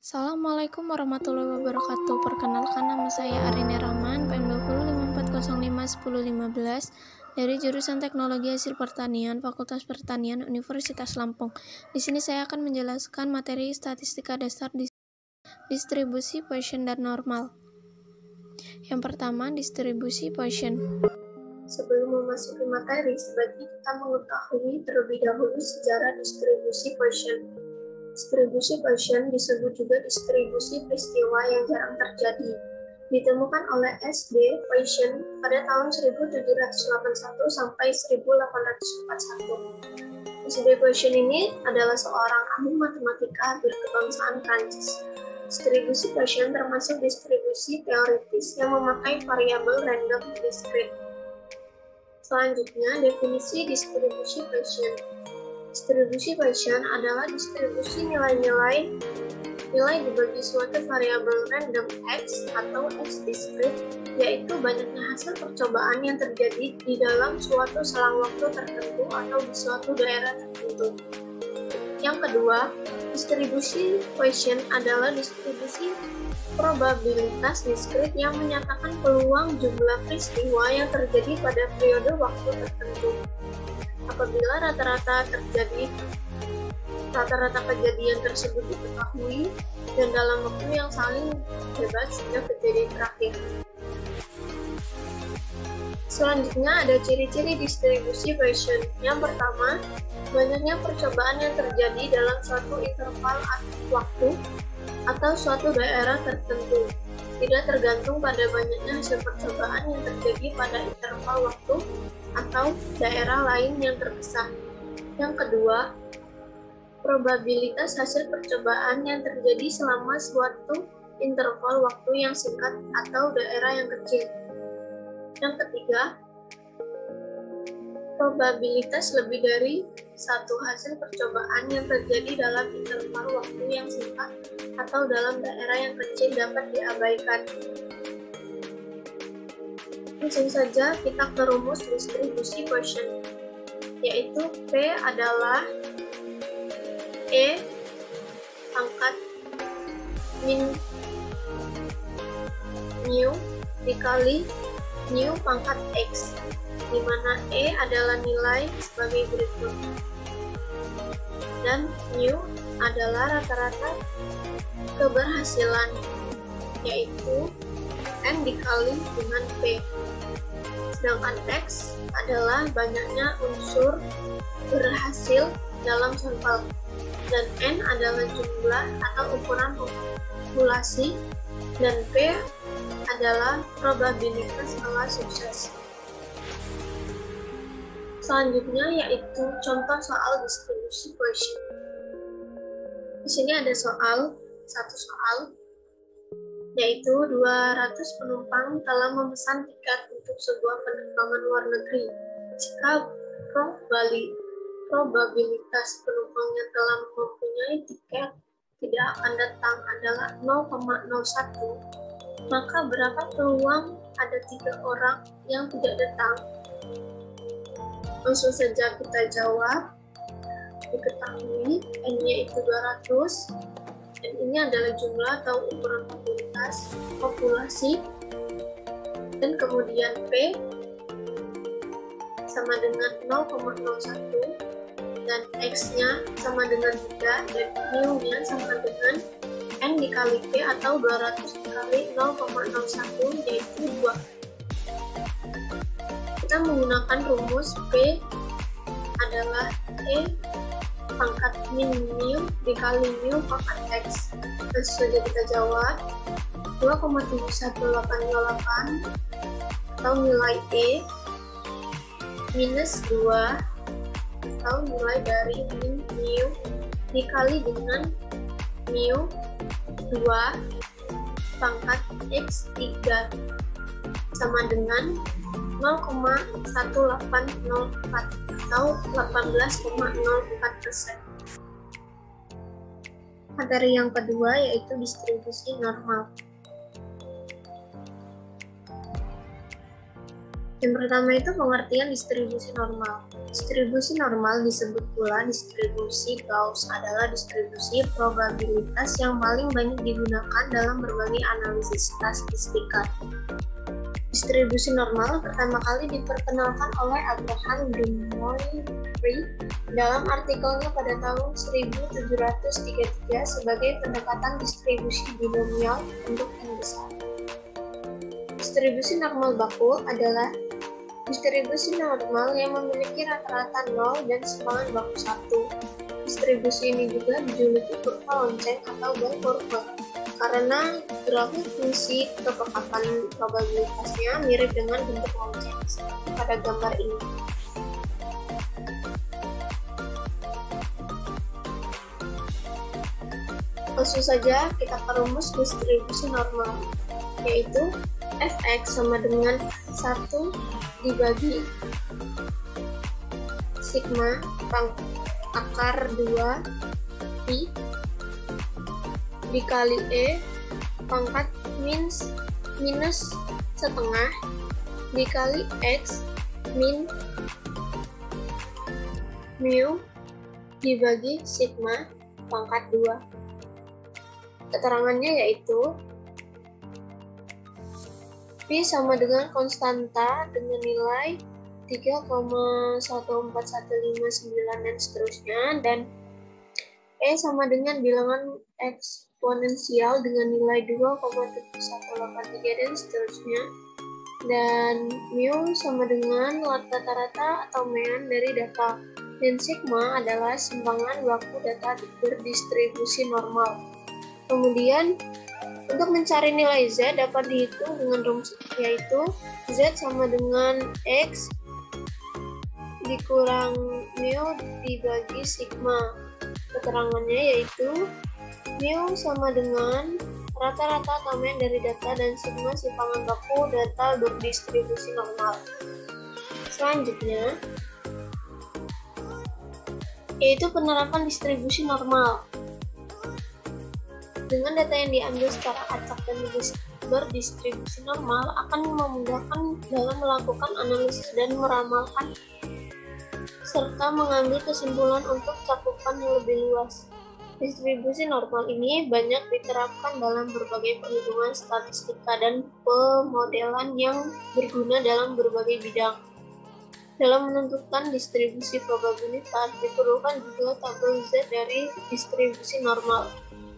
Assalamualaikum warahmatullahi wabarakatuh. Perkenalkan, nama saya Arini Rahman, PM 2054051015 dari jurusan Teknologi Hasil Pertanian, Fakultas Pertanian, Universitas Lampung. Di sini saya akan menjelaskan materi statistika dasar distribusi Poisson dan normal. Yang pertama, distribusi Poisson. Sebelum memasuki materi, sebaiknya kita mengetahui terlebih dahulu sejarah distribusi Poisson. Distribusi Poisson disebut juga distribusi peristiwa yang jarang terjadi. Ditemukan oleh S.D. Poisson pada tahun 1781 sampai 1841. S.D. Poisson ini adalah seorang ahli matematika berkebangsaan Prancis. Distribusi Poisson termasuk distribusi teoritis yang memakai variabel random discrete. Selanjutnya, definisi distribusi Poisson. Distribusi Poisson adalah distribusi nilai dibagi suatu variabel random x atau x discrete, yaitu banyaknya hasil percobaan yang terjadi di dalam suatu selang waktu tertentu atau di suatu daerah tertentu. Yang kedua, distribusi Poisson adalah distribusi probabilitas discrete yang menyatakan peluang jumlah peristiwa yang terjadi pada periode waktu tertentu. Apabila rata-rata kejadian tersebut diketahui dan dalam waktu yang saling bebas sejak kejadian terakhir. Selanjutnya ada ciri-ciri distribusi Poisson. Yang pertama, banyaknya percobaan yang terjadi dalam suatu interval waktu atau suatu daerah tertentu, tidak tergantung pada banyaknya hasil percobaan yang terjadi pada interval waktu atau daerah lain yang terpisah. Yang kedua, probabilitas hasil percobaan yang terjadi selama suatu interval waktu yang singkat atau daerah yang kecil. Yang ketiga, probabilitas lebih dari satu hasil percobaan yang terjadi dalam interval waktu yang singkat atau dalam daerah yang kecil dapat diabaikan. Langsung saja kita ke rumus distribusi Poisson, yaitu P adalah E pangkat min mu dikali mu pangkat X, di mana E adalah nilai sebagai berikut, dan mu adalah rata-rata keberhasilan, yaitu N dikali dengan P. Sedangkan X adalah banyaknya unsur berhasil dalam sampel, dan N adalah jumlah atau ukuran populasi, dan P adalah probabilitas skala sukses. Selanjutnya yaitu contoh soal distribusi Poisson. Di sini ada satu soal, yaitu 200 penumpang telah memesan tiket untuk sebuah penerbangan luar negeri. Jika probabilitas penumpang yang telah mempunyai tiket tidak akan datang adalah 0,01, maka berapa peluang ada 3 orang yang tidak datang? Langsung saja kita jawab. Diketahui N-nya itu 200, dan ini adalah jumlah atau ukuran populasi, dan kemudian P sama dengan 0,01, dan X-nya sama dengan 3, dan mu-nya sama dengan N dikali P atau 200 dikali 0,01, yaitu 2. Kita menggunakan rumus P adalah E pangkat min mu dikali mu pangkat X. Langsung saja kita jawab. 2,7188 atau nilai E minus 2 atau nilai dari min mu dikali dengan mu 2 pangkat X 3 sama dengan 0,1804 atau 18,04%. Materi yang kedua yaitu distribusi normal. Yang pertama itu pengertian distribusi normal. Distribusi normal disebut pula distribusi Gauss adalah distribusi probabilitas yang paling banyak digunakan dalam berbagai analisis statistika. Distribusi normal pertama kali diperkenalkan oleh Abraham de Moivre dalam artikelnya pada tahun 1733 sebagai pendekatan distribusi binomial untuk n besar. Distribusi normal baku adalah distribusi normal yang memiliki rata-rata 0 dan simpangan baku 1. Distribusi ini juga dijuluki kurva lonceng atau bell curve karena grafik fungsi kepekatan probabilitasnya mirip dengan bentuk lonceng seperti pada gambar ini. Langsung saja kita perumus distribusi normal, yaitu fx sama dengan 1 dibagi sigma akar 2 pi dikali e pangkat minus setengah dikali x min mu dibagi sigma pangkat 2. Keterangannya yaitu Pi sama dengan konstanta dengan nilai 3,14159 dan seterusnya, dan E sama dengan bilangan eksponensial dengan nilai 2,7183 dan seterusnya, dan mu sama dengan rata-rata atau mean dari data, dan sigma adalah simpangan waktu data berdistribusi normal. Kemudian untuk mencari nilai Z dapat dihitung dengan rumus yaitu Z sama dengan X dikurang mu dibagi sigma. Keterangannya yaitu mu sama dengan rata-rata atau mean dari data dan sigma simpangan baku data berdistribusi normal. Selanjutnya yaitu penerapan distribusi normal. Dengan data yang diambil secara acak dan berdistribusi normal akan memudahkan dalam melakukan analisis dan meramalkan serta mengambil kesimpulan untuk cakupan yang lebih luas. Distribusi normal ini banyak diterapkan dalam berbagai perhitungan statistika dan pemodelan yang berguna dalam berbagai bidang. Dalam menentukan distribusi probabilitas diperlukan juga tabel Z dari distribusi normal.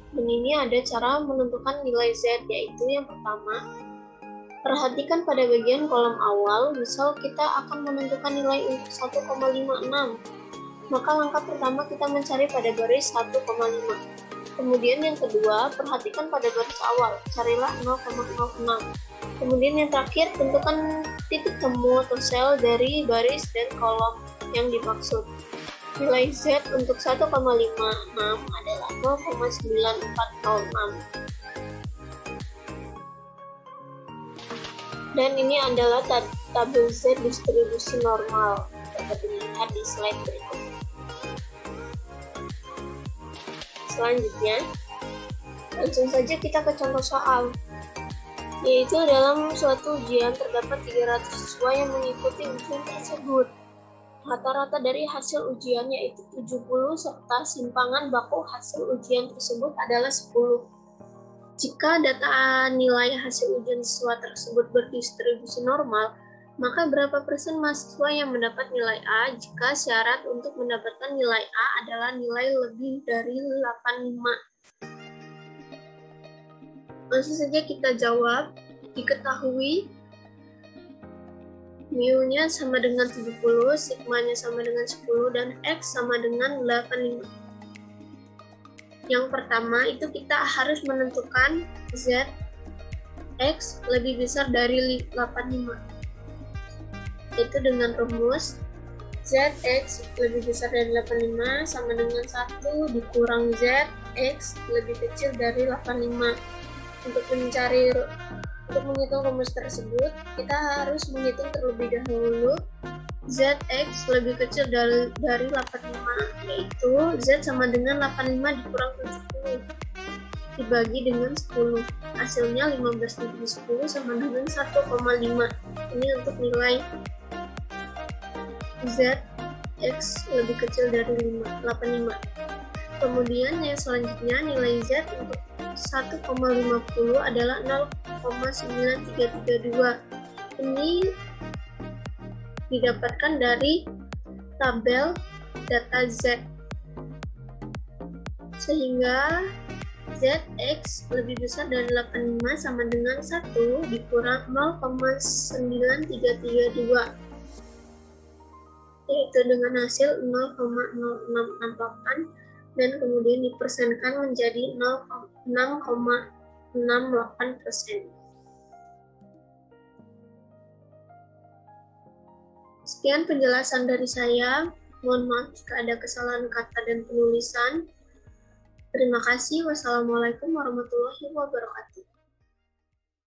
Dan ini ada cara menentukan nilai Z, yaitu yang pertama, perhatikan pada bagian kolom awal, misal kita akan menentukan nilai untuk 1,56. Maka langkah pertama kita mencari pada garis 1,5. Kemudian yang kedua, perhatikan pada garis awal, carilah 0,06. Kemudian yang terakhir, tentukan titik temu atau sel dari baris dan kolom yang dimaksud. Nilai Z untuk 1,56 adalah 0,9406. Dan ini adalah tabel Z distribusi normal. Dapat dilihat di slide berikut. Selanjutnya, langsung saja kita ke contoh soal. Yaitu dalam suatu ujian terdapat 300 siswa yang mengikuti ujian tersebut. Rata-rata dari hasil ujian yaitu 70 serta simpangan baku hasil ujian tersebut adalah 10. Jika data nilai hasil ujian siswa tersebut berdistribusi normal, maka berapa persen mahasiswa yang mendapat nilai A jika syarat untuk mendapatkan nilai A adalah nilai lebih dari 85? Langsung saja kita jawab. Diketahui mu-nya sama dengan 70, sigma-nya sama dengan 10, dan X sama dengan 85. Yang pertama itu kita harus menentukan Z X lebih besar dari 85. Itu dengan rumus ZX lebih besar dari 85 sama dengan 1 dikurang ZX lebih kecil dari 85. Untuk menghitung rumus tersebut, kita harus menghitung terlebih dahulu ZX lebih kecil dari 85, yaitu Z sama dengan 85 dikurang 70 dibagi dengan 10. Hasilnya 15 dibagi 10 sama dengan 1,5. Ini untuk nilai Z X lebih kecil dari 85. Kemudian yang selanjutnya nilai Z untuk 1,50 adalah 0,9332. Ini didapatkan dari tabel data Z. Sehingga ZX lebih besar dari 85 sama dengan 1 dikurang 0,9332, yaitu dengan hasil 0,0668 dan kemudian dipersenkan menjadi 6,68%. Sekian penjelasan dari saya. Mohon maaf jika ada kesalahan kata dan penulisan. Terima kasih. Wassalamualaikum warahmatullahi wabarakatuh.